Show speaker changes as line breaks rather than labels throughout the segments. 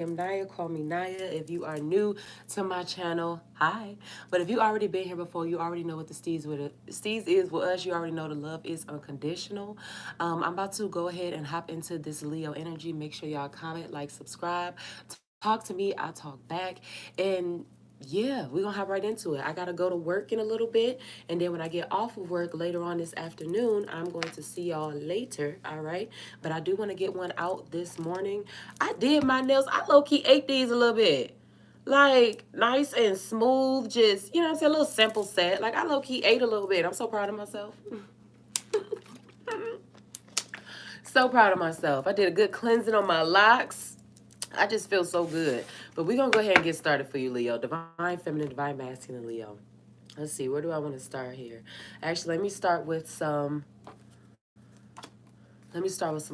am Naya. Call me Naya. If you are new to my channel, hi. But if you already been here before, you already know what the steez is with us. You already know the love is unconditional. I'm about to go ahead and hop into this Leo energy. Make sure y'all comment, like, subscribe. Talk to me. I talk back. And yeah, we're gonna hop right into it. I gotta go to work in a little bit, and then when I get off of work later on this afternoon, I'm going to see y'all later, all right? But I do want to get one out this morning. I did my nails. I low-key ate these a little bit. Like, nice and smooth, just, you know what I'm saying, a little simple set. Like, I low-key ate a little bit. I'm so proud of myself. So proud of myself. I did a good cleansing on my locks. I just feel so good. But we're going to go ahead and get started for you, Leo. Divine Feminine, Divine Masculine, Leo. Let's see, where do I want to start here? Actually, let me start with some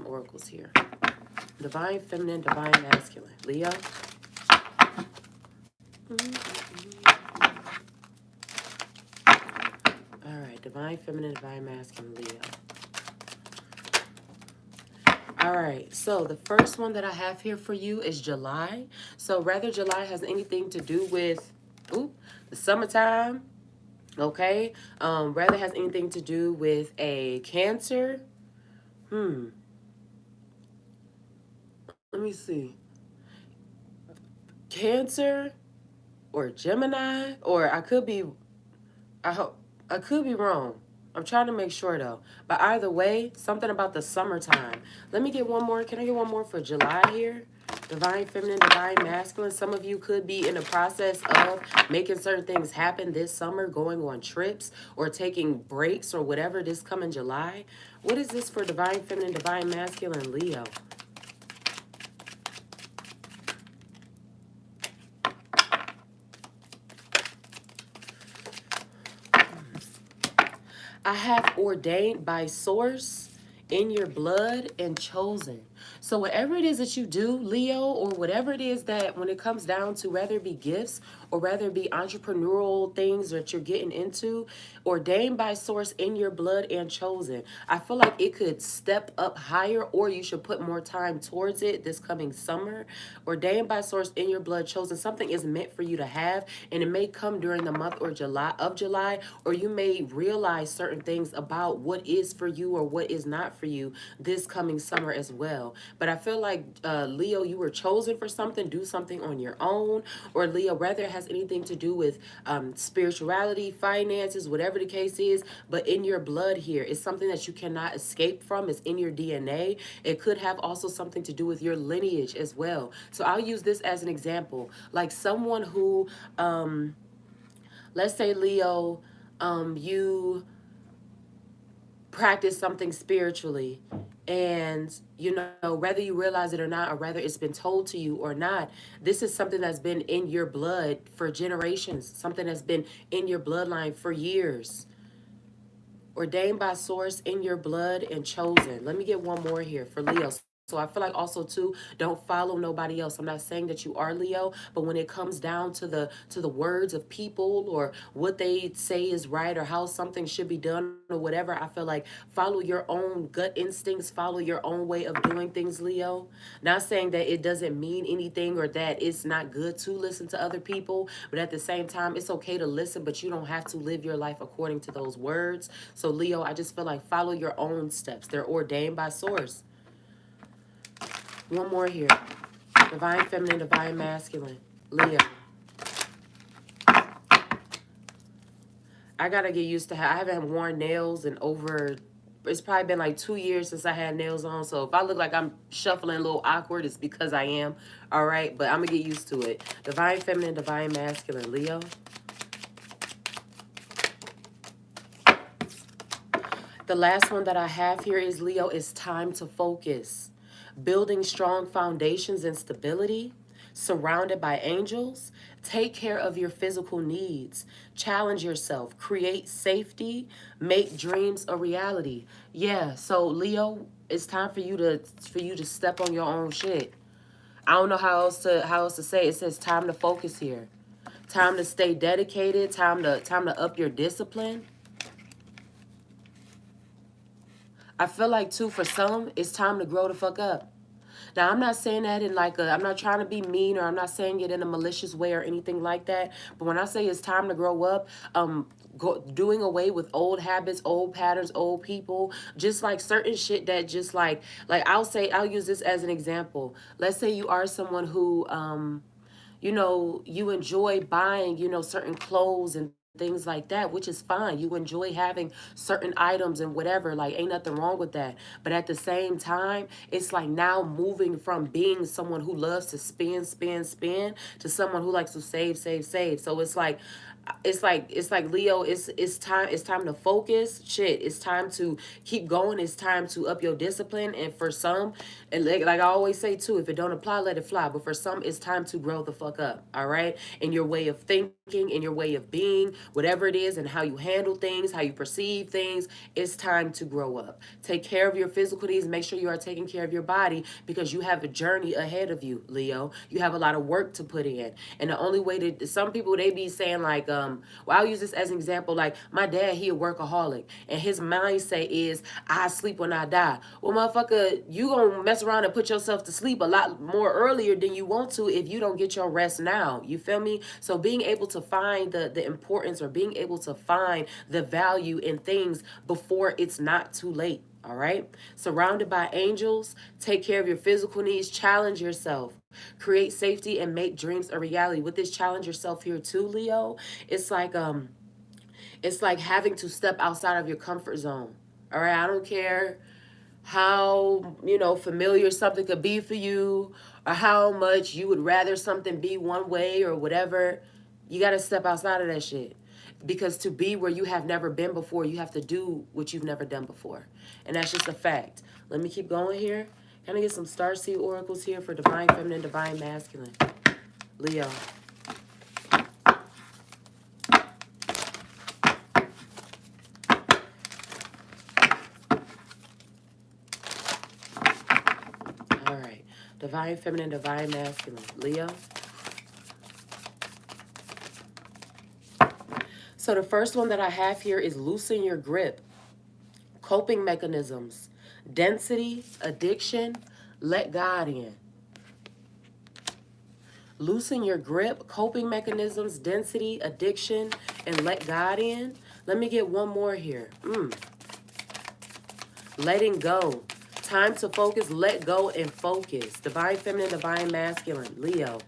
oracles here. Divine Feminine, Divine Masculine, Leo. All right, Divine Feminine, Divine Masculine, Leo. All right, so the first one that I have here for you is July. So whether July has anything to do with the summertime, okay? Rather has anything to do with a Cancer. Let me see. Cancer or Gemini, or I hope I could be wrong. I'm trying to make sure though. But either way, something about the summertime. Let me get one more. Can I get one more for July here? Divine Feminine, Divine Masculine. Some of you could be in the process of making certain things happen this summer, going on trips or taking breaks or whatever this coming July. What is this for Divine Feminine, Divine Masculine, Leo? I have ordained by source in your blood and chosen. So whatever it is that you do, Leo, or whatever it is that when it comes down to whether it be gifts or whether it be entrepreneurial things that you're getting into, ordained by source in your blood and chosen. I feel like it could step up higher or you should put more time towards it this coming summer. Ordained by source in your blood, chosen. Something is meant for you to have, and it may come during the month or July, or you may realize certain things about what is for you or what is not for you this coming summer as well. But I feel like Leo, you were chosen for something. Do something on your own, or Leo, whether it has anything to do with spirituality, finances, whatever the case is. But in your blood here, it's something that you cannot escape from. It's in your DNA. It could have also something to do with your lineage as well. So I'll use this as an example, like someone who, let's say Leo, you practice something spiritually, and you know, whether you realize it or not, or whether it's been told to you or not, this is something that's been in your blood for generations, something that's been in your bloodline for years. Ordained by source in your blood and chosen. Let me get one more here for Leo. So I feel like also too, don't follow nobody else. I'm not saying that you are Leo, but when it comes down to the words of people or what they say is right or how something should be done or whatever, I feel like follow your own gut instincts, follow your own way of doing things, Leo. Not saying that it doesn't mean anything or that it's not good to listen to other people, but at the same time, it's okay to listen, but you don't have to live your life according to those words. So Leo, I just feel like follow your own steps. They're ordained by source. One more here. Divine Feminine, Divine Masculine. Leo. I gotta get used to I haven't worn nails in over, it's probably been like 2 years since I had nails on. So if I look like I'm shuffling a little awkward, it's because I am. All right, but I'm gonna get used to it. Divine Feminine, Divine Masculine. Leo. The last one that I have here is Leo, it's time to focus. Building strong foundations and stability, surrounded by angels. Take care of your physical needs. Challenge yourself. Create safety. Make dreams a reality. Yeah, so Leo, it's time for you to step on your own shit. I don't know how else to say it. It says time to focus here. Time to stay dedicated. Time to up your discipline. I feel like too, for some, it's time to grow the fuck up. Now, I'm not saying that in like a, I'm not trying to be mean, or I'm not saying it in a malicious way or anything like that. But when I say it's time to grow up, doing away with old habits, old patterns, old people, just like certain shit that just like I'll use this as an example. Let's say you are someone who, you know, you enjoy buying, you know, certain clothes and things like that, which is fine. You enjoy having certain items and whatever, like ain't nothing wrong with that. But at the same time, it's like now moving from being someone who loves to spend to someone who likes to save. So it's like Leo, it's time to focus. Shit, it's time to keep going. It's time to up your discipline. And for some, and like I always say too, if it don't apply, let it fly. But for some, it's time to grow the fuck up. All right, in your way of thinking, in your way of being, whatever it is, and how you handle things, how you perceive things. It's time to grow up. Take care of your physical needs. Make sure you are taking care of your body, because you have a journey ahead of you, Leo. You have a lot of work to put in, and the only way to, some people, they be saying like, well, I'll use this as an example. Like my dad, he a workaholic, and his mindset is, I sleep when I die. Well, motherfucker, you gonna mess around and put yourself to sleep a lot more earlier than you want to if you don't get your rest now. You feel me? So being able to find the importance, or being able to find the value in things before it's not too late. All right. Surrounded by angels, take care of your physical needs, challenge yourself, create safety, and make dreams a reality. With this challenge yourself here too, Leo, it's like it's like having to step outside of your comfort zone. All right. I don't care how, you know, familiar something could be for you, or how much you would rather something be one way or whatever. You got to step outside of that shit, because to be where you have never been before, you have to do what you've never done before, and that's just a fact. Let me keep going here. Can I get some starseed oracles here for divine feminine, divine masculine, Leo? All right, divine feminine, divine masculine, Leo. So the first one that I have here is loosen your grip. Coping mechanisms, density, addiction, let God in. Loosen your grip, coping mechanisms, density, addiction, and let God in. Let me get one more here. Letting go. Time to focus, let go, and focus. Divine feminine, divine masculine, Leo.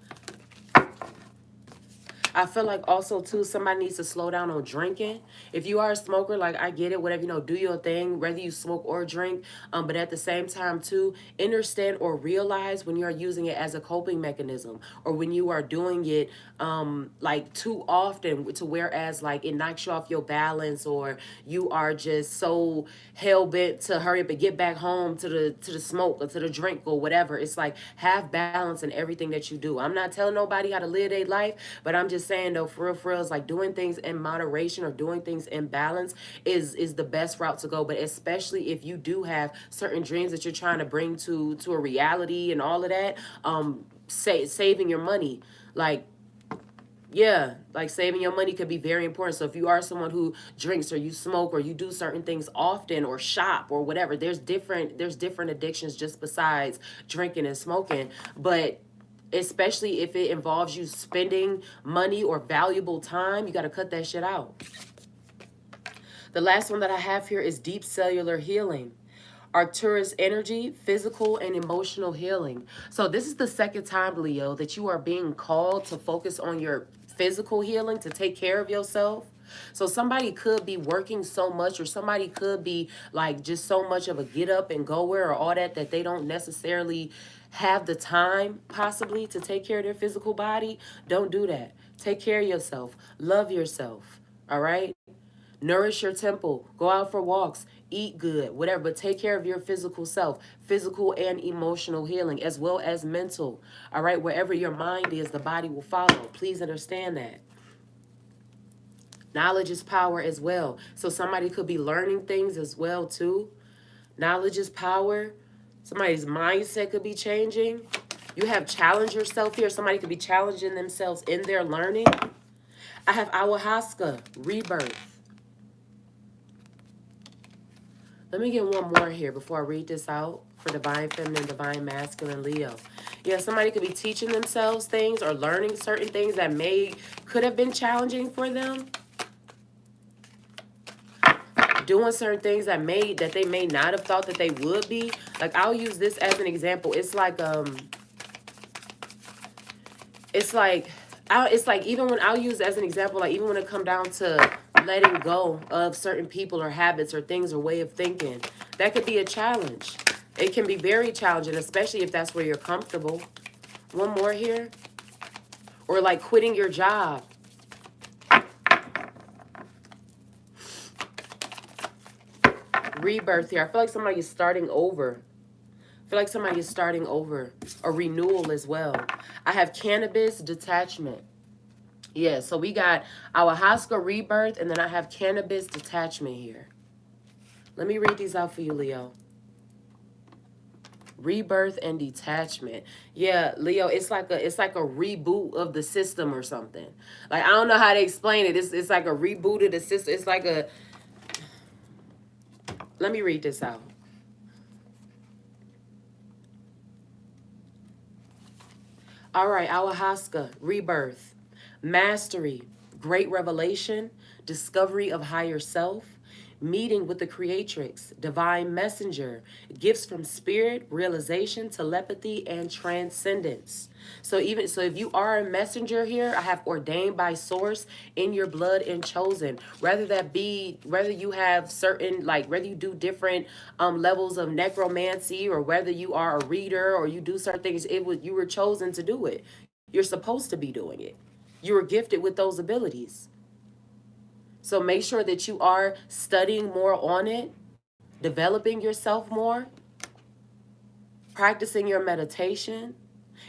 I feel like also too, somebody needs to slow down on drinking. If you are a smoker, like I get it, whatever, you know, do your thing, whether you smoke or drink. But at the same time too, understand or realize when you are using it as a coping mechanism, or when you are doing it like too often, to whereas like it knocks you off your balance, or you are just so hell bent to hurry up and get back home to the smoke or to the drink or whatever. It's like have balance in everything that you do. I'm not telling nobody how to live their life, but I'm just saying though, for real, it's like doing things in moderation or doing things in balance is the best route to go. But especially if you do have certain dreams that you're trying to bring to a reality and all of that, saving your money, like, yeah, like saving your money could be very important. So if you are someone who drinks, or you smoke, or you do certain things often, or shop or whatever, there's different addictions just besides drinking and smoking. But especially if it involves you spending money or valuable time, you got to cut that shit out. The last one that I have here is deep cellular healing. Arcturus energy, physical and emotional healing. So this is the second time, Leo, that you are being called to focus on your physical healing, to take care of yourself. So somebody could be working so much, or somebody could be like just so much of a get up and go where, or all that they don't necessarily have the time possibly to take care of their physical body. Don't do that. Take care of yourself. Love yourself. All right? Nourish your temple. Go out for walks. Eat good, whatever. But take care of your physical self, physical and emotional healing, as well as mental. All right. Wherever your mind is, the body will follow. Please understand that. Knowledge is power as well. So somebody could be learning things as well too. Knowledge is power. Somebody's mindset could be changing. You have challenged yourself here. Somebody could be challenging themselves in their learning. I have ayahuasca, rebirth. Let me get one more here before I read this out. for divine feminine, divine masculine, Leo. Yeah, somebody could be teaching themselves things or learning certain things that could have been challenging for them. Doing certain things that they may not have thought that they would be. Like, I'll use this as an example. It's like even when I'll use it as an example, like even when it come down to letting go of certain people or habits or things or way of thinking, that could be a challenge. It can be very challenging, especially if that's where you're comfortable. One more here. Or like quitting your job. Rebirth here. I feel like somebody is starting over. I feel like somebody is starting over. A renewal as well. I have cannabis detachment. Yeah, so we got our Ayahuasca rebirth, and then I have cannabis detachment here. Let me read these out for you, Leo. Rebirth and detachment. Yeah, Leo, it's like a reboot of the system or something. Like, I don't know how to explain it. It's like a reboot of the system. It's like a Let me read this out. All right, Ayahuasca, rebirth, mastery, great revelation, discovery of higher self, meeting with the creatrix, divine messenger, gifts from spirit, realization, telepathy, and transcendence. So if you are a messenger here, I have ordained by source, in your blood and chosen. Whether you have certain, like, whether you do different levels of necromancy, or whether you are a reader or you do certain things, you were chosen to do it. You're supposed to be doing it. You were gifted with those abilities. So make sure that you are studying more on it, developing yourself more, practicing your meditation.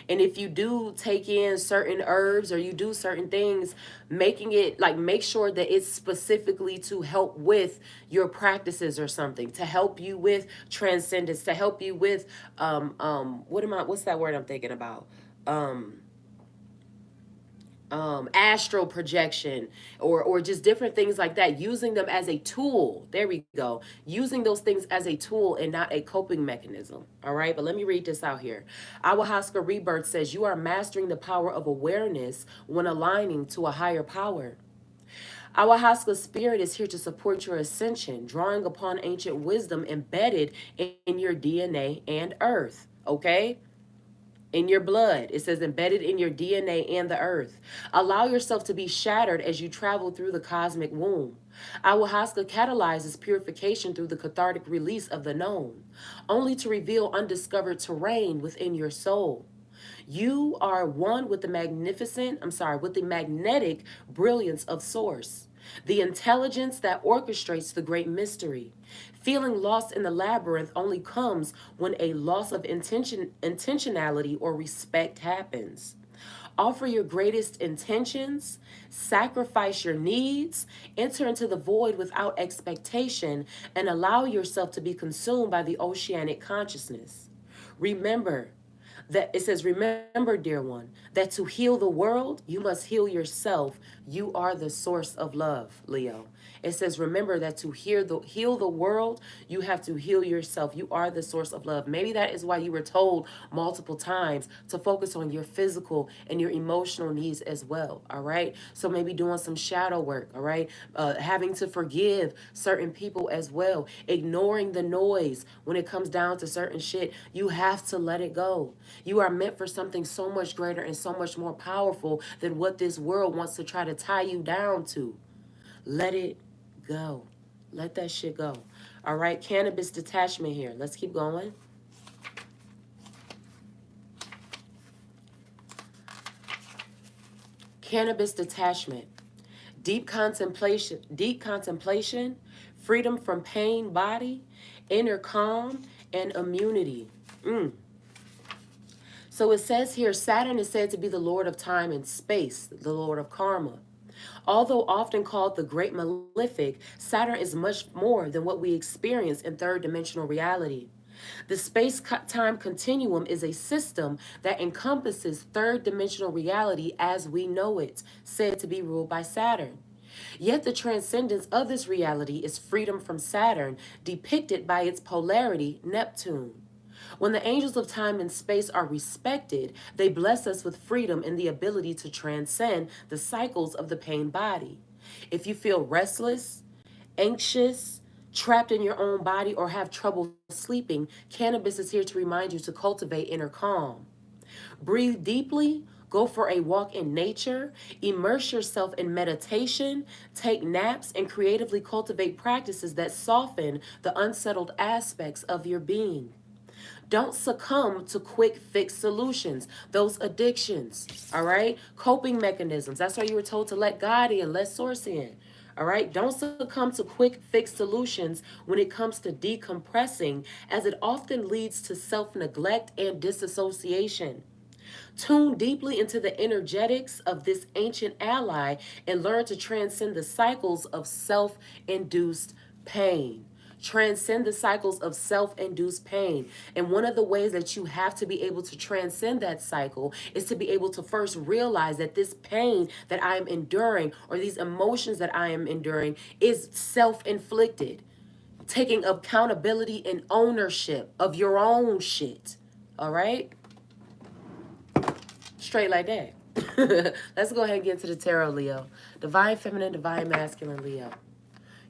And if you do take in certain herbs or you do certain things, making it like, make sure that it's specifically to help with your practices or something, to help you with transcendence, to help you with what's that word I'm thinking about? Um astral projection, or just different things like that, using them as a tool. There we go. Using those things as a tool and not a coping mechanism. All right, but let me read this out here. Ayahuasca rebirth says you are mastering the power of awareness when aligning to a higher power. Ayahuasca spirit is here to support your ascension, drawing upon ancient wisdom embedded in your DNA and earth. Okay, in your blood. It says embedded in your DNA and the earth. Allow yourself to be shattered as you travel through the cosmic womb. Ayahuasca catalyzes purification through the cathartic release of the known, only to reveal undiscovered terrain within your soul. You are one with with the magnetic brilliance of Source, the intelligence that orchestrates the great mystery. Feeling lost in the labyrinth only comes when a loss of intentionality or respect happens. Offer your greatest intentions, sacrifice your needs, enter into the void without expectation, and allow yourself to be consumed by the oceanic consciousness. Remember, that it says, remember, dear one, that to heal the world, you must heal yourself. You are the source of love, Leo. It says, remember that to heal the world, you have to heal yourself. You are the source of love. Maybe that is why you were told multiple times to focus on your physical and your emotional needs as well. All right. So maybe doing some shadow work. All right. Having to forgive certain people as well. Ignoring the noise when it comes down to certain shit. You have to let it go. You are meant for something so much greater and so much more powerful than what this world wants to try to tie you down to. Let it go. Let that shit go. All right, cannabis detachment here. Let's keep going. Cannabis detachment. Deep contemplation, freedom from pain, body, inner calm, and immunity. So it says here, Saturn is said to be the lord of time and space, the lord of karma. Although often called the Great Malefic, Saturn is much more than what we experience in third dimensional reality. The space time continuum is a system that encompasses third dimensional reality as we know it, said to be ruled by Saturn. Yet the transcendence of this reality is freedom from Saturn, depicted by its polarity, Neptune. When the angels of time and space are respected, they bless us with freedom and the ability to transcend the cycles of the pain body. If you feel restless, anxious, trapped in your own body, or have trouble sleeping, cannabis is here to remind you to cultivate inner calm. Breathe deeply, go for a walk in nature, immerse yourself in meditation, take naps, and creatively cultivate practices that soften the unsettled aspects of your being. Don't succumb to quick fix solutions, those addictions, all right? Coping mechanisms. That's why you were told to let God in, let source in. All right, don't succumb to quick fix solutions when it comes to decompressing, as it often leads to self neglect and disassociation. Tune deeply into the energetics of this ancient ally and learn to transcend the cycles of self induced pain. Transcend the cycles of self induced pain. And one of the ways that you have to be able to transcend that cycle is to be able to first realize that this pain that I am enduring, or these emotions that I am enduring, is self inflicted. Taking accountability and ownership of your own shit. All right? Straight like that. Let's go ahead and get into the tarot, Leo. Divine feminine, divine masculine, Leo.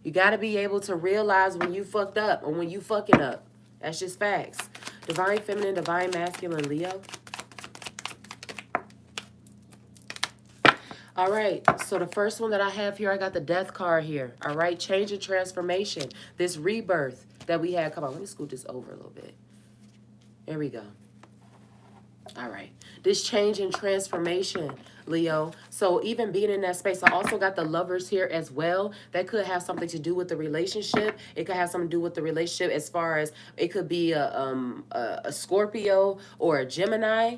You got to be able to realize when you fucked up or when you fucking up. That's just facts. Divine feminine, divine masculine, Leo. All right, so the first one that I have here, I got the death card here. All right, change and transformation. This rebirth that we had. Come on, let me scoot this over a little bit. There we go. All right. This change and transformation, Leo. So even being in that space, I also got the lovers here as well. That could have something to do with the relationship. It could have something to do with the relationship as far as it could be a Scorpio or a Gemini,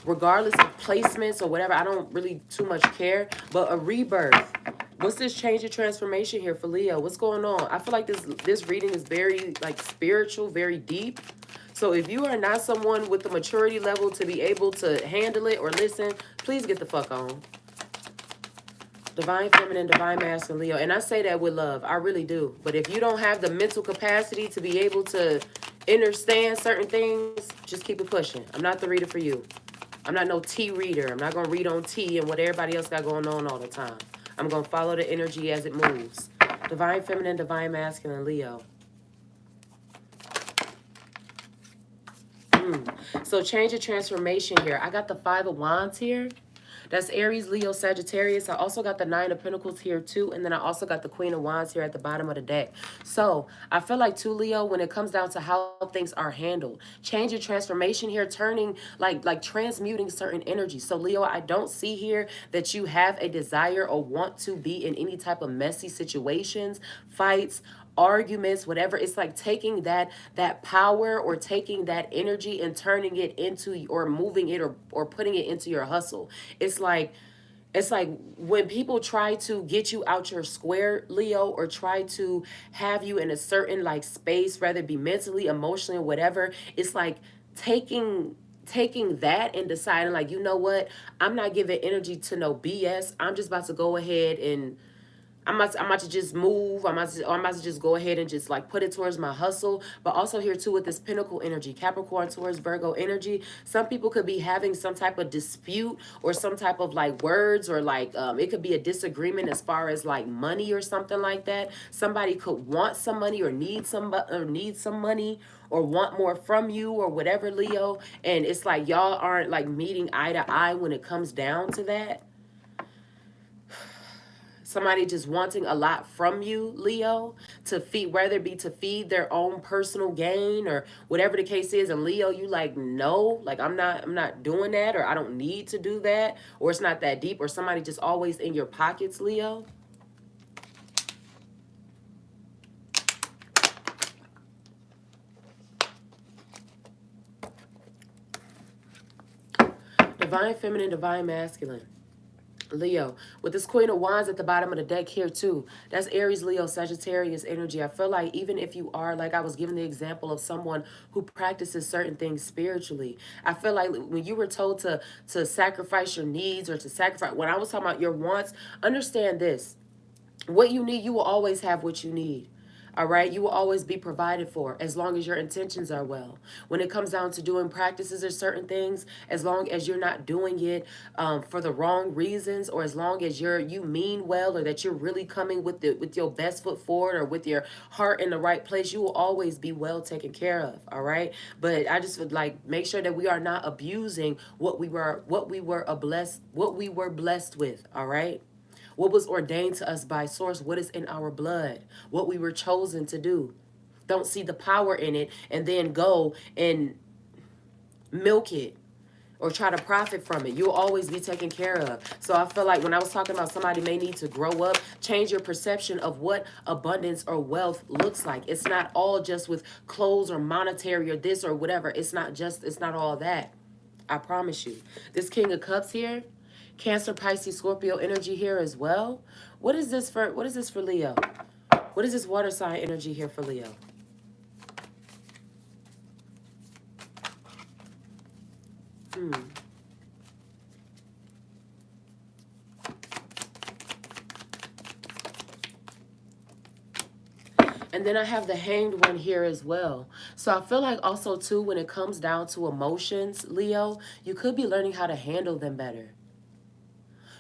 regardless of placements or whatever. I don't really too much care, but a rebirth. What's this change and transformation here for Leo? What's going on? I feel like this reading is very like spiritual, very deep. So if you are not someone with the maturity level to be able to handle it or listen, please get the fuck on. Divine feminine, divine masculine, Leo. And I say that with love. I really do. But if you don't have the mental capacity to be able to understand certain things, just keep it pushing. I'm not the reader for you. I'm not no tea reader. I'm not going to read on tea and what everybody else got going on all the time. I'm going to follow the energy as it moves. Divine feminine, divine masculine, Leo. So change and transformation here. I got the Five of Wands here. That's Aries, Leo, Sagittarius. I also got the Nine of Pentacles here too. And then I also got the Queen of Wands here at the bottom of the deck. So I feel like too, Leo, when it comes down to how things are handled, change and transformation here, turning like transmuting certain energy. So Leo, I don't see here that you have a desire or want to be in any type of messy situations, fights, arguments, whatever. It's like taking that power or taking that energy and turning it into, or moving it, or putting it into your hustle. It's like when people try to get you out your square, Leo, or try to have you in a certain like space, whether it be mentally, emotionally, or whatever. It's like taking that and deciding, like, you know what, I'm not giving energy to no BS. I'm just about to go ahead and I'm about to just move. I'm about to just go ahead and just like put it towards my hustle. But also here too with this Pinnacle energy, Capricorn towards Virgo energy. Some people could be having some type of dispute or some type of like words, or like it could be a disagreement as far as like money or something like that. Somebody could want some money or need some money or want more from you or whatever, Leo. And it's like y'all aren't like meeting eye to eye when it comes down to that. Somebody just wanting a lot from you, Leo, to feed, whether it be to feed their own personal gain or whatever the case is. And Leo, you like, no, like I'm not doing that, or I don't need to do that, or it's not that deep, or somebody just always in your pockets, Leo. Divine feminine, divine masculine. Leo, with this Queen of Wands at the bottom of the deck here too. That's Aries, Leo, Sagittarius energy. I feel like even if you are, like I was giving the example of someone who practices certain things spiritually, I feel like when you were told to sacrifice your needs, or to sacrifice, when I was talking about your wants, understand this. What you need, you will always have what you need. All right, you will always be provided for as long as your intentions are well. When it comes down to doing practices or certain things, as long as you're not doing it for the wrong reasons, or as long as you mean well, or that you're really coming with your best foot forward, or with your heart in the right place, you will always be well taken care of. All right, but I just would like make sure that we are not abusing what we were blessed with. All right. What was ordained to us by source, what is in our blood, what we were chosen to do. Don't see the power in it and then go and milk it or try to profit from it. You'll always be taken care of. So I feel like when I was talking about somebody may need to grow up, change your perception of what abundance or wealth looks like. It's not all just with clothes or monetary or this or whatever. It's not all that. I promise you. This King of Cups here, Cancer, Pisces, Scorpio energy here as well. What is this for Leo? What is this water sign energy here for Leo? Hmm. And then I have the Hanged One here as well. So I feel like also too, when it comes down to emotions, Leo, you could be learning how to handle them better.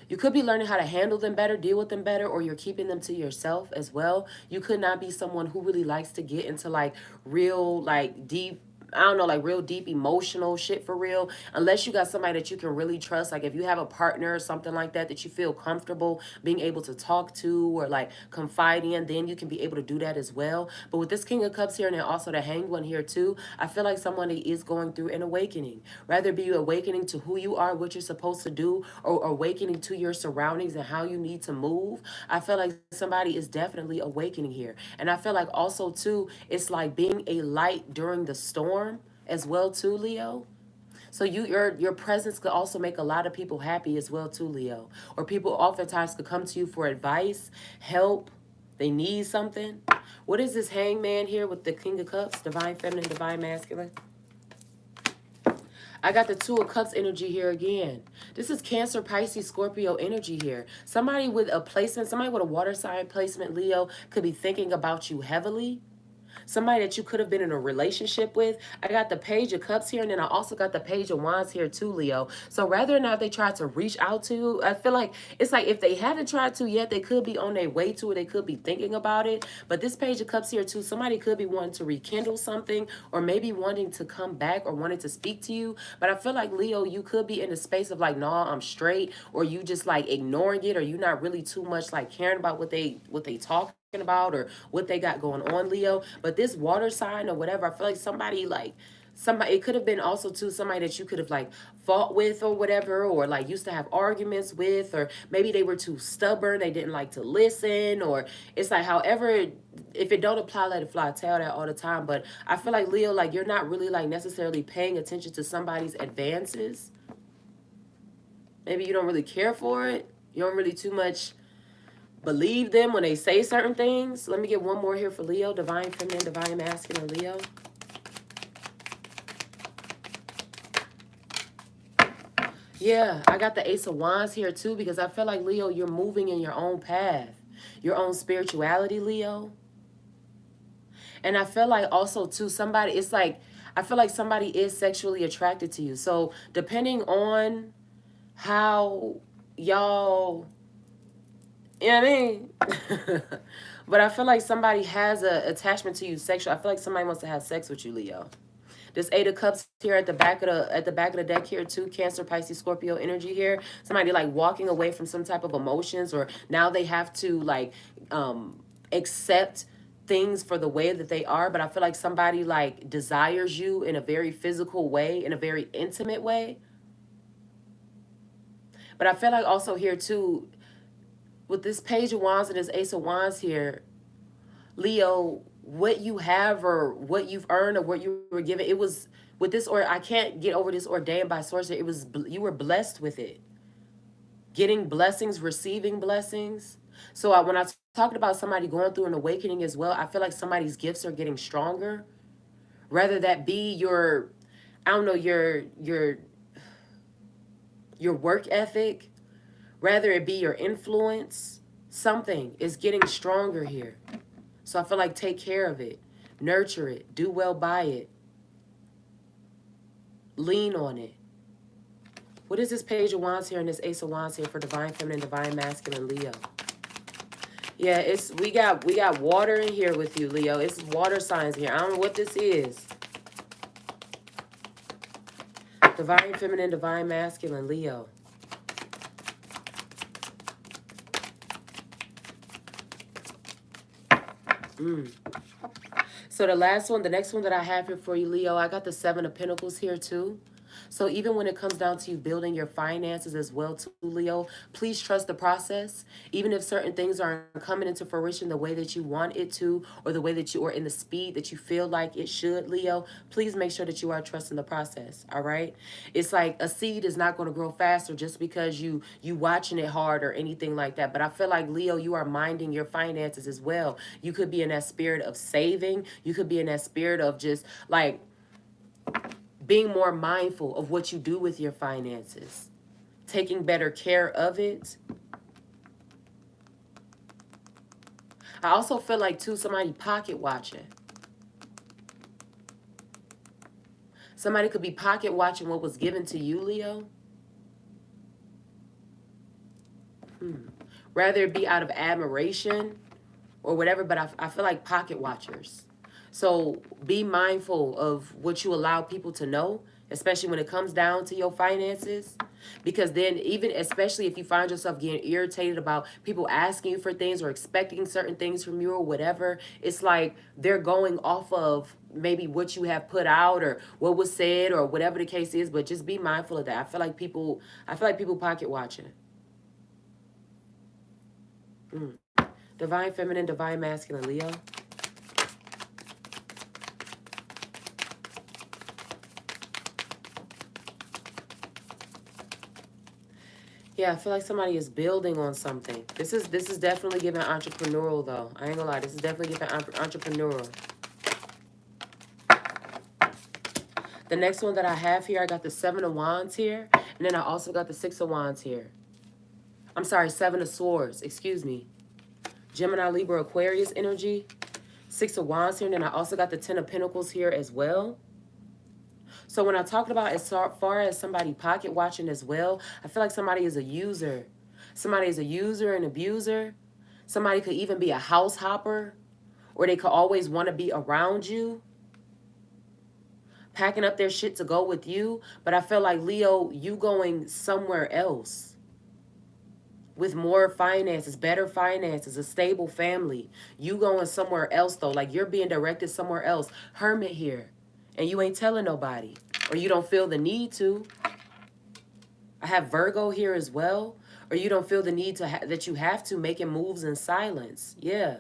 You could be learning how to handle them better, deal with them better, or you're keeping them to yourself as well. You could not be someone who really likes to get into like real, like deep, I don't know, like real deep emotional shit for real, unless you got somebody that you can really trust. Like if you have a partner or something like that that you feel comfortable being able to talk to or like confide in, then you can be able to do that as well. But with this King of Cups here and then also the Hanged One here too, I feel like someone is going through an awakening. Rather be awakening to who you are, what you're supposed to do, or awakening to your surroundings and how you need to move. I feel like somebody is definitely awakening here. And I feel like also too, it's like being a light during the storm as well too, Leo. So your presence could also make a lot of people happy as well too, Leo. Or people oftentimes could come to you for advice, help. They need something. What is this hangman here with the King of Cups? Divine Feminine, Divine Masculine. I got the Two of Cups energy here again. This is Cancer, Pisces, Scorpio energy here. Somebody with a placement, somebody with a water sign placement, Leo, could be thinking about you heavily. Somebody that you could have been in a relationship with. I got the Page of Cups here, and then I also got the Page of Wands here too, Leo. So whether or not they try to reach out to you, I feel like it's like if they haven't tried to yet, they could be on their way to it. They could be thinking about it. But this Page of Cups here too, somebody could be wanting to rekindle something, or maybe wanting to come back or wanting to speak to you. But I feel like, Leo, you could be in a space of like, nah, I'm straight, or you just like ignoring it, or you not really too much like caring about what they talk about or what they got going on, Leo. But this water sign or whatever, I feel like somebody, it could have been also too somebody that you could have like fought with or whatever, or like used to have arguments with, or maybe they were too stubborn, they didn't like to listen, or it's like however, if it don't apply, let it fly. I tell that all the time. But I feel like, Leo, like you're not really like necessarily paying attention to somebody's advances. Maybe you don't really care for it. You don't really too much believe them when they say certain things. Let me get one more here for Leo. Divine Feminine, Divine Masculine, Leo. Yeah, I got the Ace of Wands here too, because I feel like, Leo, you're moving in your own path, your own spirituality, Leo. And I feel like also too, somebody, it's like, I feel like somebody is sexually attracted to you. So depending on how y'all, you know what I mean? But I feel like somebody has a attachment to you sexual. I feel like somebody wants to have sex with you, Leo. This Eight of Cups here at the back of the deck here too. Cancer, Pisces, Scorpio energy here. Somebody like walking away from some type of emotions, or now they have to like accept things for the way that they are. But I feel like somebody like desires you in a very physical way, in a very intimate way. But I feel like also here too, with this Page of Wands and this Ace of Wands here, Leo, what you have or what you've earned or what you were given, it was with this, or I can't get over this ordained by source. It was, you were blessed with it. Getting blessings, receiving blessings. So when I talked about somebody going through an awakening as well, I feel like somebody's gifts are getting stronger. Rather that be your, I don't know, your work ethic, rather it be your influence, something is getting stronger here. So I feel like take care of it, nurture it, do well by it, lean on it. What is this Page of Wands here and this Ace of Wands here for Divine Feminine, Divine Masculine, Leo? Yeah, we got water in here with you, Leo. It's water signs here. I don't know what this is. Divine Feminine, Divine Masculine, Leo. So the next one that I have here for you, Leo, I got the Seven of Pentacles here too. So even when it comes down to you building your finances as well too, Leo, please trust the process. Even if certain things aren't coming into fruition the way that you want it to, or the way that you, or in the speed that you feel like it should, Leo, please make sure that you are trusting the process, all right? It's like a seed is not going to grow faster just because you watching it hard or anything like that. But I feel like, Leo, you are minding your finances as well. You could be in that spirit of saving. You could be in that spirit of just like being more mindful of what you do with your finances, taking better care of it. I also feel like, too, somebody pocket watching. Somebody could be pocket watching what was given to you, Leo. Rather it be out of admiration or whatever, but I feel like pocket watchers. So be mindful of what you allow people to know, especially when it comes down to your finances. Because then even, especially if you find yourself getting irritated about people asking you for things or expecting certain things from you or whatever, it's like they're going off of maybe what you have put out or what was said or whatever the case is. But just be mindful of that. I feel like people pocket watching. Divine Feminine, Divine Masculine, Leo. Yeah, I feel like somebody is building on something. This is definitely giving entrepreneurial, though. I ain't gonna lie. This is definitely giving entrepreneurial. The next one that I have here, I got the Seven of Wands here. And then I also got the Six of Wands here. I'm sorry, Seven of Swords. Excuse me. Gemini, Libra, Aquarius energy. Six of Wands here. And then I also got the Ten of Pentacles here as well. So when I talked about as far as somebody pocket watching as well, I feel like somebody is a user. Somebody is a user and abuser. Somebody could even be a house hopper, or they could always want to be around you, packing up their shit to go with you. But I feel like, Leo, you going somewhere else with more finances, better finances, a stable family. You going somewhere else, though. Like you're being directed somewhere else. Hermit here. And you ain't telling nobody. Or you don't feel the need to. I have Virgo here as well. Or you don't feel the need to that you have to, making moves in silence. Yeah.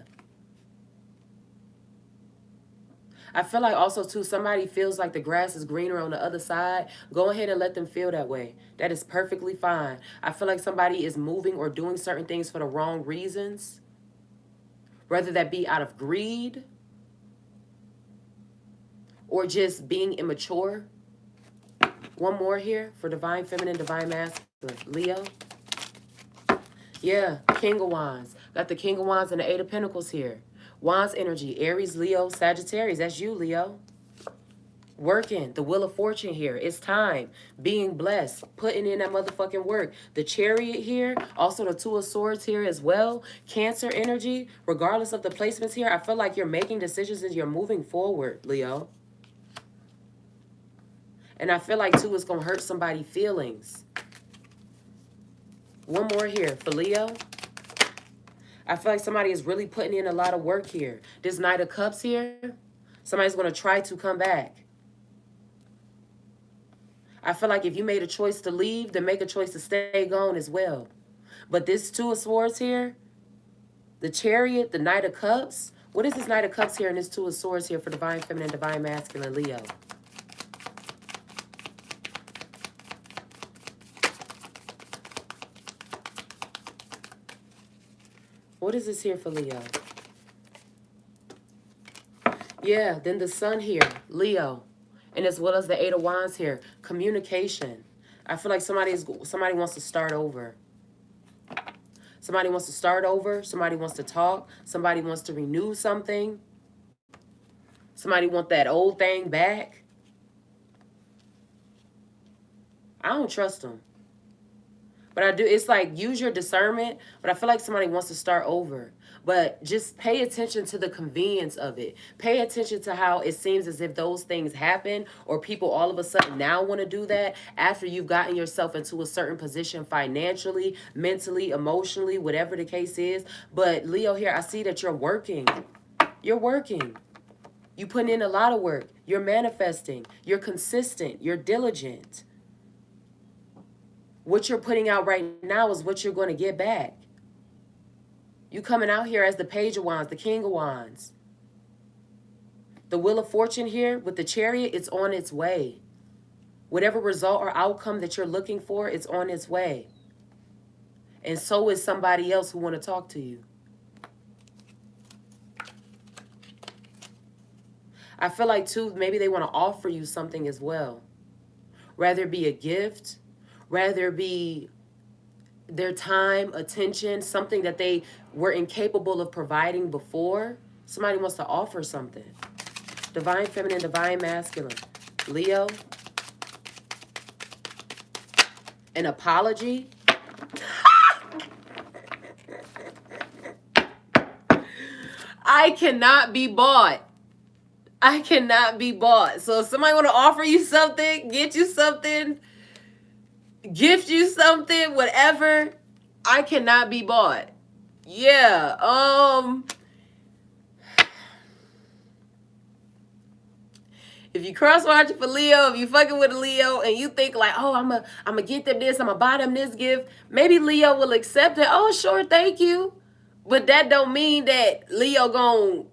I feel like also, too, somebody feels like the grass is greener on the other side. Go ahead and let them feel that way. That is perfectly fine. I feel like somebody is moving or doing certain things for the wrong reasons. Whether that be out of greed or just being immature. One more here for Divine Feminine, Divine Masculine. Leo. Yeah, King of Wands. Got the King of Wands and the Eight of Pentacles here. Wands energy, Aries, Leo, Sagittarius. That's you, Leo. Working, the Wheel of Fortune here. It's time. Being blessed. Putting in that motherfucking work. The Chariot here. Also the Two of Swords here as well. Cancer energy. Regardless of the placements here, I feel like you're making decisions and you're moving forward, Leo. And I feel like, too, it's going to hurt somebody's feelings. One more here for Leo. I feel like somebody is really putting in a lot of work here. This Knight of Cups here, somebody's going to try to come back. I feel like if you made a choice to leave, then make a choice to stay gone as well. But this Two of Swords here, the Chariot, the Knight of Cups. What is this Knight of Cups here and this Two of Swords here for Divine Feminine, Divine Masculine, Leo? What is this here for Leo? Yeah, then the Sun here, Leo. And as well as the Eight of Wands here, communication. I feel like somebody wants to start over. Somebody wants to start over. Somebody wants to talk. Somebody wants to renew something. Somebody want that old thing back. I don't trust them. But I do, it's like use your discernment, but I feel like somebody wants to start over. But just pay attention to the convenience of it. Pay attention to how it seems as if those things happen or people all of a sudden now want to do that after you've gotten yourself into a certain position financially, mentally, emotionally, whatever the case is. But Leo here, I see that you're working. You're working. You putting in a lot of work. You're manifesting. You're consistent. You're diligent. What you're putting out right now is what you're going to get back. You coming out here as the Page of Wands, the King of Wands. The Wheel of Fortune here with the Chariot, it's on its way. Whatever result or outcome that you're looking for, it's on its way. And so is somebody else who want to talk to you. I feel like, too, maybe they want to offer you something as well. Rather it be a gift, rather it be their time, attention, something that they were incapable of providing before. Somebody wants to offer something. Divine Feminine, Divine Masculine. Leo. An apology. I cannot be bought. I cannot be bought. So if somebody want to offer you something, get you something, gift you something, whatever, I cannot be bought. Yeah. If you cross-watching for Leo, if you fucking with a Leo and you think like, oh, I'm gonna get them this, I'm gonna buy them this gift, maybe Leo will accept it. Oh, sure, thank you. But that don't mean that Leo gonna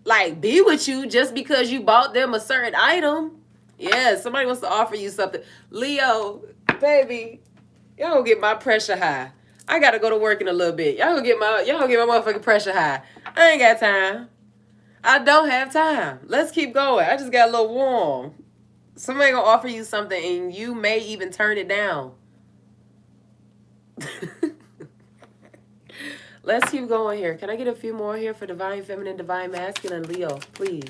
like be with you just because you bought them a certain item. Yeah, somebody wants to offer you something. Leo, baby, y'all gonna get my pressure high. I gotta go to work in a little bit. Y'all gonna get my motherfucking pressure high. I ain't got time. I don't have time. Let's keep going. I just got a little warm. Somebody gonna offer you something and you may even turn it down. Let's keep going here. Can I get a few more here for Divine Feminine, Divine Masculine, Leo, please?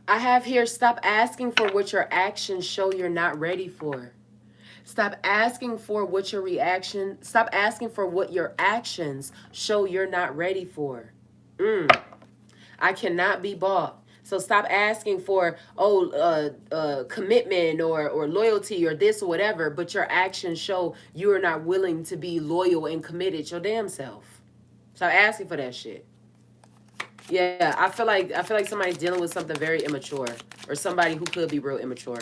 I have here, stop asking for what your actions show you're not ready for. Stop asking for what your reaction, stop asking for what your actions show you're not ready for. I cannot be bought. So stop asking for, commitment or loyalty or this or whatever, but your actions show you are not willing to be loyal and committed your damn self. Stop asking for that shit. Yeah, I feel like somebody's dealing with something very immature, or somebody who could be real immature.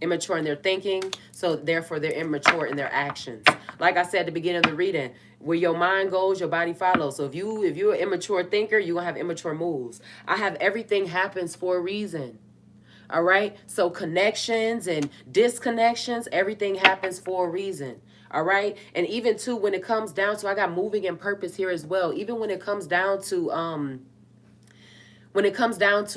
Immature in their thinking, so therefore they're immature in their actions. Like I said at the beginning of the reading, where your mind goes, your body follows. So if you're an immature thinker, you're gonna have immature moves. I have everything happens for a reason. All right? So connections and disconnections, everything happens for a reason. All right? And even too, when it comes down to, I got moving and purpose here as well. Even when it comes down to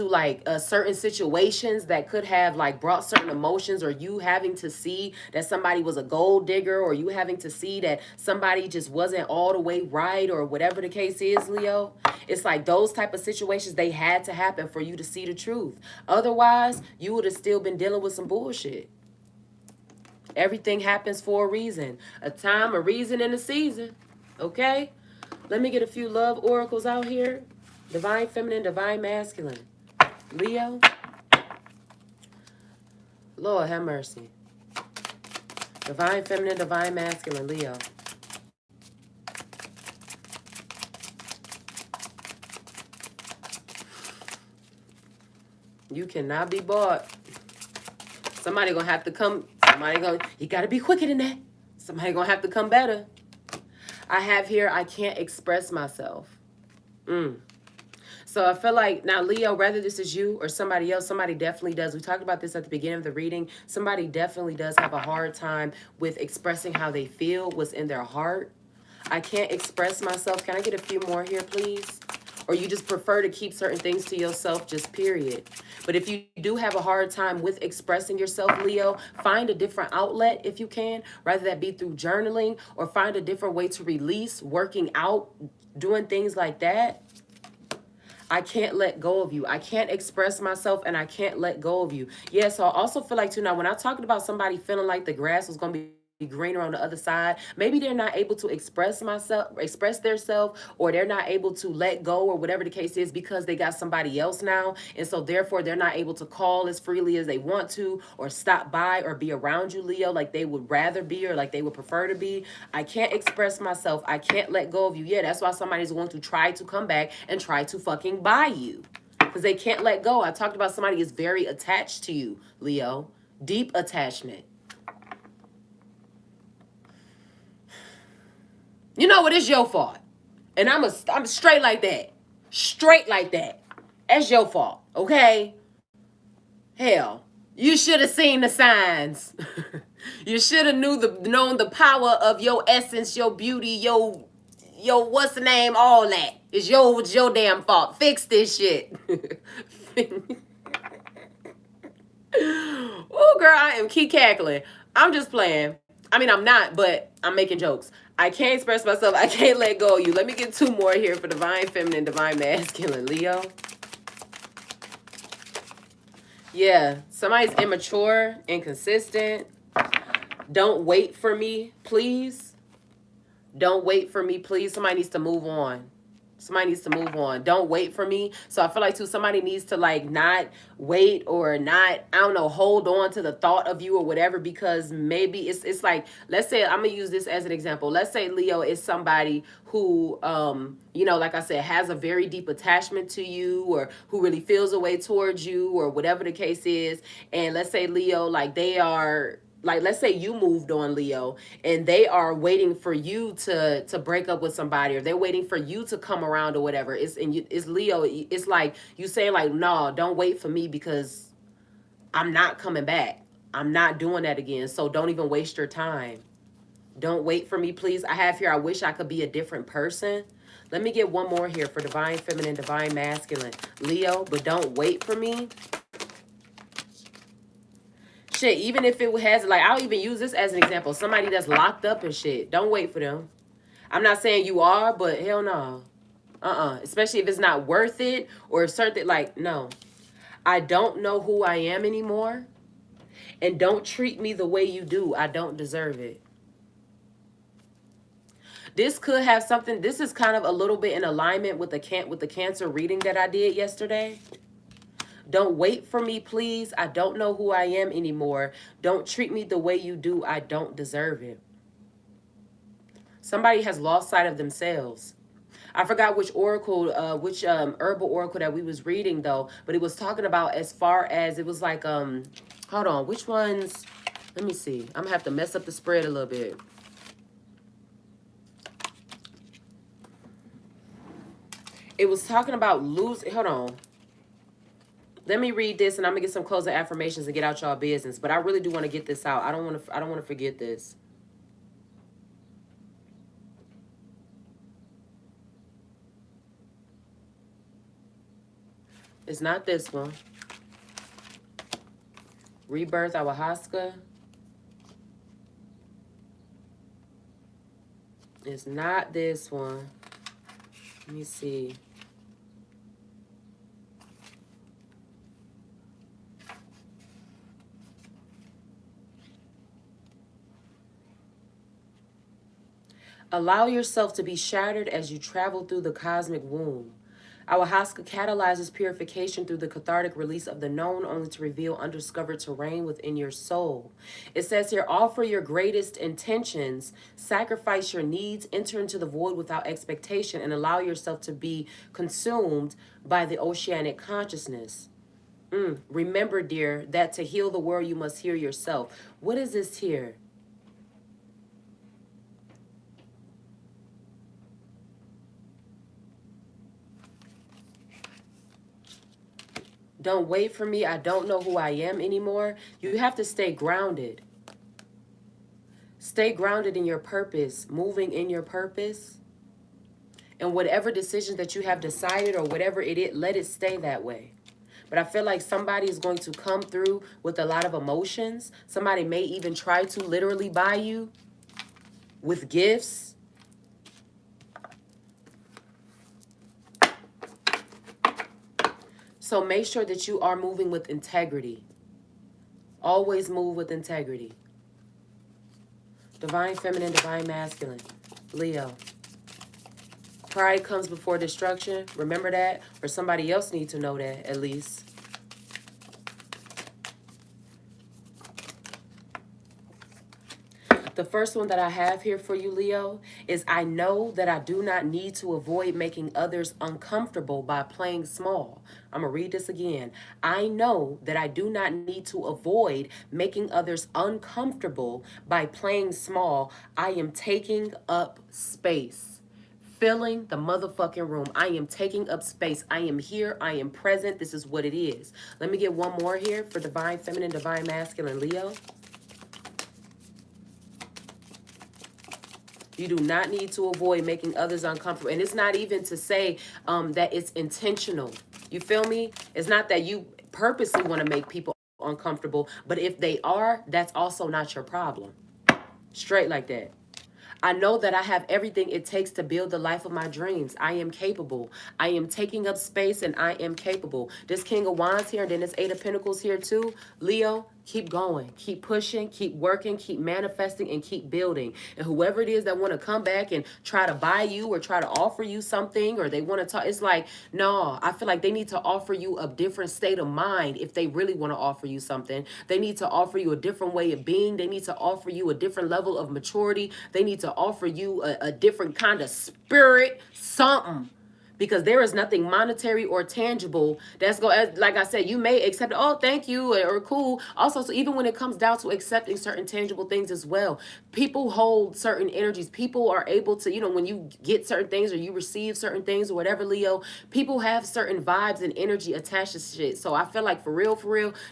like certain situations that could have like brought certain emotions, or you having to see that somebody was a gold digger, or you having to see that somebody just wasn't all the way right, or whatever the case is, Leo, it's like those type of situations, they had to happen for you to see the truth. Otherwise, you would have still been dealing with some bullshit. Everything happens for a reason, a time, a reason, and a season. Okay? Let me get a few love oracles out here. Divine Feminine, Divine Masculine. Leo. Lord have mercy. Divine Feminine, Divine Masculine, Leo. You cannot be bought. Somebody gonna have to come. You gotta be quicker than that. Somebody gonna have to come better. I have here, I can't express myself. So I feel like, now Leo, whether this is you or somebody else, somebody definitely does. We talked about this at the beginning of the reading. Somebody definitely does have a hard time with expressing how they feel, what's in their heart. I can't express myself. Can I get a few more here, please? or you just prefer to keep certain things to yourself, just period. But if you do have a hard time with expressing yourself, Leo, find a different outlet if you can, rather that be through journaling, or find a different way to release, working out, doing things like that. I can't let go of you. I can't express myself and I can't let go of you. Yeah, so I also feel like too now when I talked about somebody feeling like the grass was gonna be greener on the other side, maybe they're not able to express themselves, or they're not able to let go, or whatever the case is, because they got somebody else now, and so therefore they're not able to call as freely as they want to, or stop by, or be around you, Leo, like they would rather be, or like they would prefer to be. I can't express myself. I can't let go of you. Yeah, that's why somebody's going to try to come back and try to fucking buy you, because they can't let go. I talked about somebody is very attached to you, Leo. Deep attachment. You know what? It's your fault. And I'm straight like that. Straight like that. That's your fault. Okay? Hell. You should have seen the signs. You should have known the power of your essence, your beauty, your what's the name, all that. It's your damn fault. Fix this shit. Oh, girl, I am keep cackling. I'm just playing. I mean, I'm not, but I'm making jokes. I can't express myself. I can't let go of you. Let me get two more here for divine feminine, divine masculine. Leo. Yeah, somebody's immature, inconsistent. Don't wait for me, please. Don't wait for me, please. Somebody needs to move on. Somebody needs to move on. Don't wait for me. So I feel like too, somebody needs to like not wait, or not, I don't know, hold on to the thought of you or whatever, because maybe it's like, let's say, I'm gonna use this as an example. Let's say Leo is somebody who you know, like I said, has a very deep attachment to you, or who really feels a way towards you, or whatever the case is. And let's say Leo, like they are, like let's say you moved on, Leo, and they are waiting for you to break up with somebody, or they're waiting for you to come around, or whatever. It's Leo. It's like you saying like, no, don't wait for me, because I'm not coming back. I'm not doing that again. So don't even waste your time. Don't wait for me, please. I have here, I wish I could be a different person. Let me get one more here for divine feminine, divine masculine. Leo, but don't wait for me. Shit, even if it has, like, I'll even use this as an example. Somebody that's locked up and shit. Don't wait for them. I'm not saying you are, but hell no. Especially if it's not worth it, or certain, like, no. I don't know who I am anymore. And don't treat me the way you do. I don't deserve it. This could have something, this is kind of a little bit in alignment with the Cancer reading that I did yesterday. Don't wait for me, please. I don't know who I am anymore. Don't treat me the way you do. I don't deserve it. Somebody has lost sight of themselves. I forgot which oracle, which herbal oracle that we was reading though, but it was talking about, as far as, it was like, hold on, which ones? Let me see. I'm gonna have to mess up the spread a little bit. It was talking about losing, hold on. Let me read this, and I'm gonna get some closing affirmations and get out y'all business. But I really do want to get this out. I don't want to forget this. It's not this one. Rebirth ayahuasca. It's not this one. Let me see. Allow yourself to be shattered as you travel through the cosmic womb. Ayahuasca catalyzes purification through the cathartic release of the known, only to reveal undiscovered terrain within your soul. It says here, offer your greatest intentions, sacrifice your needs, enter into the void without expectation, and allow yourself to be consumed by the oceanic consciousness. Remember, dear, that to heal the world, you must heal yourself. What is this here? Don't wait for me. I don't know who I am anymore. You have to stay grounded. Stay grounded in your purpose, moving in your purpose. And whatever decision that you have decided or whatever it is, let it stay that way. But I feel like somebody is going to come through with a lot of emotions. Somebody may even try to literally buy you with gifts. So make sure that you are moving with integrity. Always move with integrity. Divine feminine, divine masculine. Leo. Pride comes before destruction. Remember that? Or somebody else needs to know that at least. The first one that I have here for you, Leo, is I know that I do not need to avoid making others uncomfortable by playing small. I'm going to read this again. I know that I do not need to avoid making others uncomfortable by playing small. I am taking up space. Filling the motherfucking room. I am taking up space. I am here. I am present. This is what it is. Let me get one more here for divine feminine, divine masculine, Leo. You do not need to avoid making others uncomfortable. And it's not even to say that it's intentional. You feel me? It's not that you purposely want to make people uncomfortable. But if they are, that's also not your problem. Straight like that. I know that I have everything it takes to build the life of my dreams. I am capable. I am taking up space and I am capable. This King of Wands here and then this Eight of Pentacles here too. Leo, keep going. Keep pushing. Keep working. Keep manifesting and keep building. And whoever it is that want to come back and try to buy you or try to offer you something or they want to talk, it's like, no, I feel like they need to offer you a different state of mind if they really want to offer you something. They need to offer you a different way of being. They need to offer you a different level of maturity. They need to offer you a different kind of spirit, something. Because there is nothing monetary or tangible that's going, like I said, you may accept, oh, thank you, or cool. Also, so even when it comes down to accepting certain tangible things as well, people hold certain energies. People are able to, when you get certain things or you receive certain things or whatever, Leo, people have certain vibes and energy attached to shit. So I feel like for real,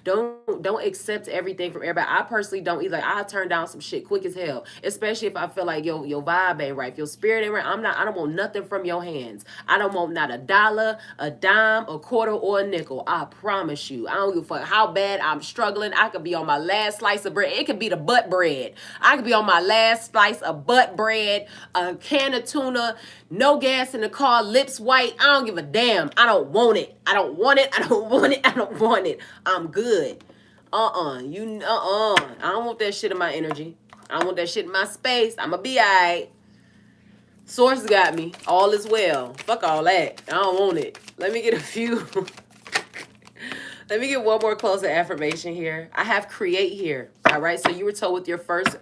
don't accept everything from everybody. I personally don't either. Like, I turn down some shit quick as hell, especially if I feel like your vibe ain't right, if your spirit ain't right. I don't want nothing from your hands. I don't want not a dollar, a dime, a quarter, or a nickel. I promise you. I don't give a fuck how bad I'm struggling. I could be on my last slice of bread. It could be the butt bread. I could be on my last slice of butt bread, a can of tuna, no gas in the car, lips white. I don't give a damn. I don't want it. I don't want it. I don't want it. I don't want it. I'm good. I don't want that shit in my energy. I don't want that shit in my space. I'ma be alright. Source got me. All is well. Fuck all that. I don't want it. Let me get a few. Let me get one more closer affirmation here. I have create here. All right. So you were told with your first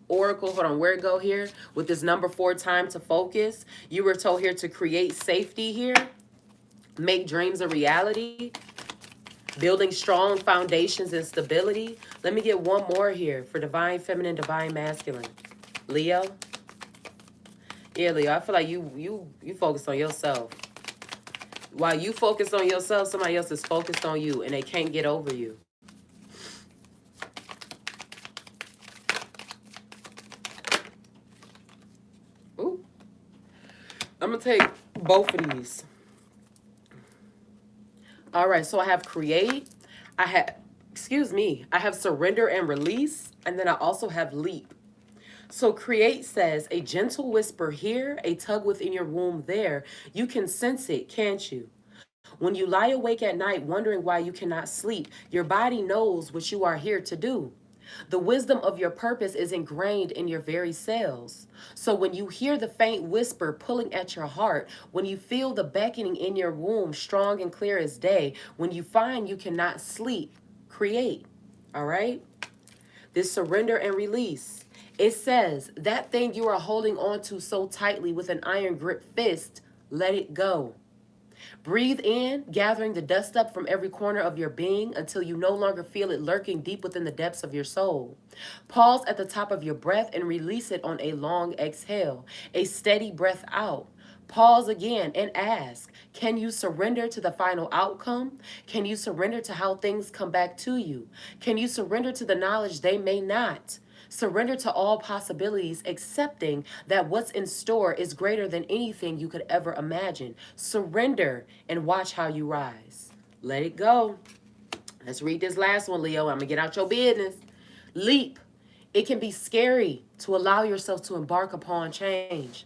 oracle. Hold on. Where it go here? With this number 4, time to focus. You were told here to create safety here. Make dreams a reality. Building strong foundations and stability. Let me get one more here for divine feminine, divine masculine. Leo. Yeah, Leo, I feel like you focus on yourself. While you focus on yourself, somebody else is focused on you and they can't get over you. Ooh. I'm going to take both of these. All right, so I have create. I have surrender and release. And then I also have leap. So create says, a gentle whisper here, a tug within your womb there. You can sense it, can't you? When you lie awake at night wondering why you cannot sleep, your body knows what you are here to do. The wisdom of your purpose is ingrained in your very cells. So when you hear the faint whisper pulling at your heart, when you feel the beckoning in your womb strong and clear as day, when you find you cannot sleep, create. All right? This surrender and release. It says, that thing you are holding on to so tightly with an iron grip fist, let it go. Breathe in, gathering the dust up from every corner of your being until you no longer feel it lurking deep within the depths of your soul. Pause at the top of your breath and release it on a long exhale, a steady breath out. Pause again and ask, can you surrender to the final outcome? Can you surrender to how things come back to you? Can you surrender to the knowledge they may not? Surrender to all possibilities, accepting that what's in store is greater than anything you could ever imagine. Surrender and watch how you rise. Let it go. Let's read this last one, Leo. I'm going to get out your business. Leap. It can be scary to allow yourself to embark upon change.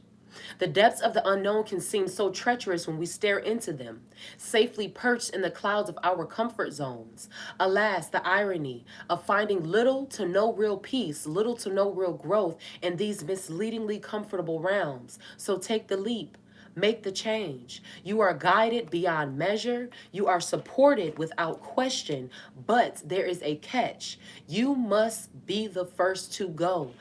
The depths of the unknown can seem so treacherous when we stare into them, safely perched in the clouds of our comfort zones. Alas, the irony of finding little to no real peace, little to no real growth in these misleadingly comfortable realms. So take the leap. Make the change. You are guided beyond measure. You are supported without question. But there is a catch. You must be the first to go.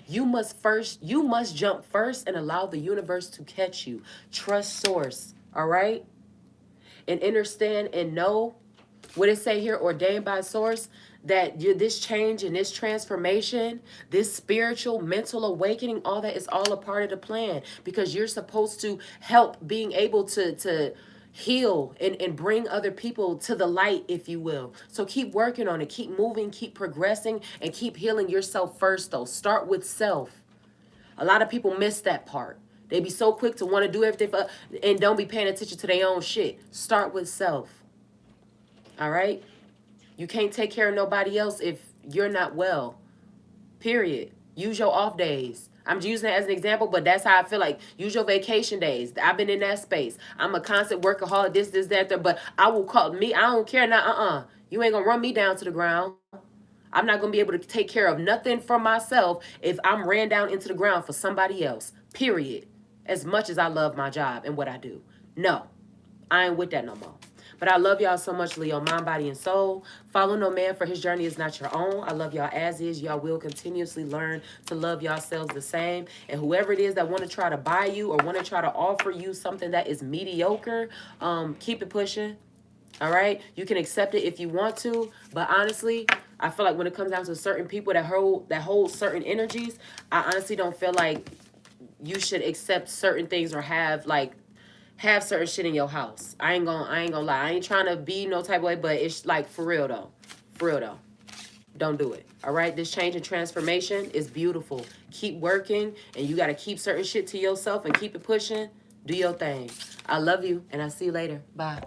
You must jump first and allow the universe to catch you. Trust source. All right? And understand and know what it say here, ordained by source, that this change and this transformation, this spiritual mental awakening, all that is all a part of the plan, because you're supposed to help being able to heal and bring other people to the light, if you will. So keep working on it, keep moving, keep progressing, and keep healing yourself first. Though start with self. A lot of people miss that part. They be so quick to want to do everything and don't be paying attention to their own shit. Start with self. All right? You can't take care of nobody else if you're not well. Period. Use your off days. I'm using it as an example, but that's how I feel like. Use your vacation days. I've been in that space. I'm a constant workaholic, this, that, but I will call me. I don't care. Now, you ain't gonna run me down to the ground. I'm not gonna be able to take care of nothing for myself if I'm ran down into the ground for somebody else. Period. As much as I love my job and what I do. No, I ain't with that no more. But I love y'all so much, Leo, mind, body, and soul. Follow no man, for his journey is not your own. I love y'all as is. Y'all will continuously learn to love yourselves the same. And whoever it is that want to try to buy you or want to try to offer you something that is mediocre, keep it pushing. All right? You can accept it if you want to. But honestly, I feel like when it comes down to certain people that hold certain energies, I honestly don't feel like you should accept certain things or have certain shit in your house. I ain't gonna lie. I ain't trying to be no type of way, but it's like for real though. For real though. Don't do it. All right? This change and transformation is beautiful. Keep working, and you got to keep certain shit to yourself and keep it pushing. Do your thing. I love you, and I'll see you later. Bye.